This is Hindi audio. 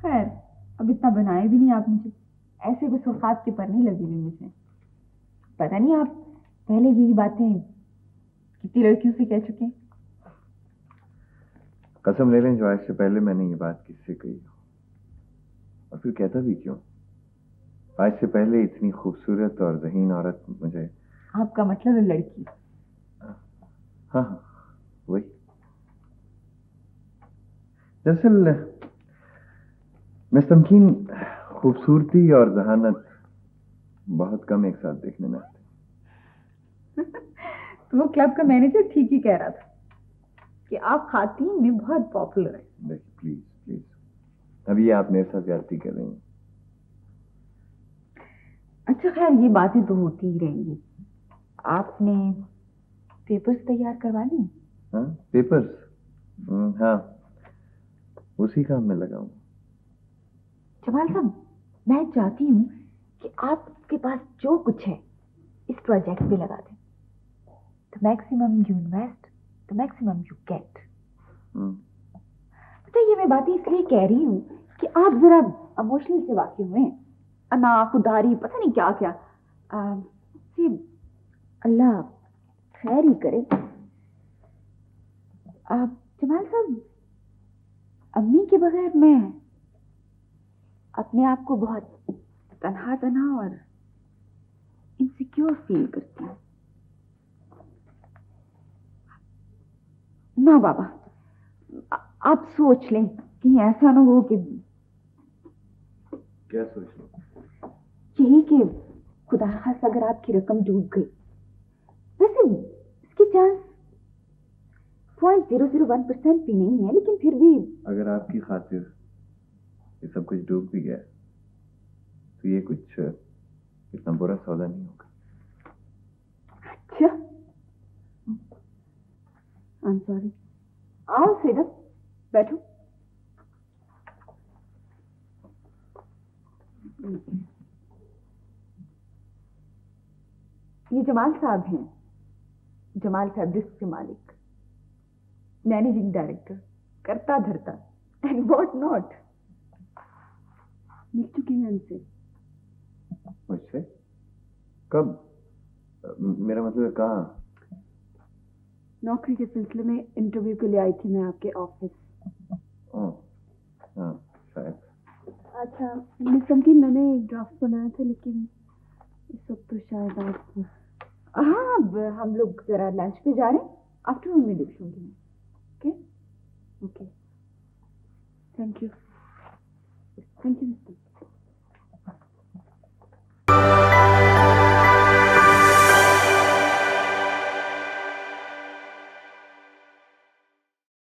खैर अब इतना बनाए भी नहीं आप मुझे, ऐसे बस औकात के पर नहीं लगी हुई मुझे। पता नहीं आप पहले यही बातें कितनी लड़कियों से कह चुके हैं। कसम ले लें जो आज से पहले मैंने ये बात किससे कही हो, और फिर कहता भी क्यों। आज से पहले इतनी खूबसूरत और ज़हीन औरत मुझे। आपका मतलब है लड़की? हाँ हाँ वही। दरअसल मिस तमकीन, खूबसूरती और जहानत बहुत कम एक साथ देखने में आते। तो वो क्लब का मैनेजर ठीक ही कह रहा था कि आप खातीन में बहुत पॉपुलर है। देखिए प्लीज प्लीज, अभी आप मेरे साथ ज्यादती कर रही हैं। अच्छा खैर ये बातें तो होती ही रहेंगी। आपने पेपर्स तैयार करवा लिए? हाँ पेपर्स, हाँ उसी काम में लगा हूँ। जमाल साहब, मैं चाहती हूँ कि आपके पास जो कुछ है इस प्रोजेक्ट पे लगा दें। The maximum you invest, the maximum you get. पता ये मैं बातें इसलिए कह रही हूँ कि आप जरा इमोशनल से वाकिफ हुए हैं। अनाक उदारी पता नहीं क्या क्या। अल्लाह खैर ही करे। आप जमाल साहब, अम्मी के बगैर मैं अपने आप को बहुत तन्हा तन्हा और इनसिक्योर फील करती हूँ। ना बाबा, आप सोच लें कहीं ऐसा ना हो कि। क्या सोच लो? यही कि खुदा खास अगर आपकी रकम डूब गई, वैसे इसकी चांस 0.001% भी नहीं है, लेकिन फिर भी। अगर आपकी खातिर ये सब कुछ डूब भी गया तो ये कुछ इतना बुरा सौदा नहीं होगा। अच्छा, आई एम सॉरी। आओ सीधा बैठो। ये जमाल साहब हैं, जमाल फैब्रिक्स के मालिक, मैनेजिंग डायरेक्टर, करता धरता एंड व्हाट नॉट। मिल चुकी हैं इनसे। मुझसे? कब? मेरा मतलब है कहाँ? नौकरी के सिलसिले में इंटरव्यू के लिए आई थी मैं आपके ऑफिस। हाँ शायद। अच्छा मिस तमकीन, मैंने एक ड्राफ्ट बनाया था लेकिन इस वक्त तो शायद आप। हाँ अब हम लोग जरा लंच पे जा रहे हैं, आफ्टरनून में देख लूंगी मैं। Okay okay, thank you miss Tamkeen.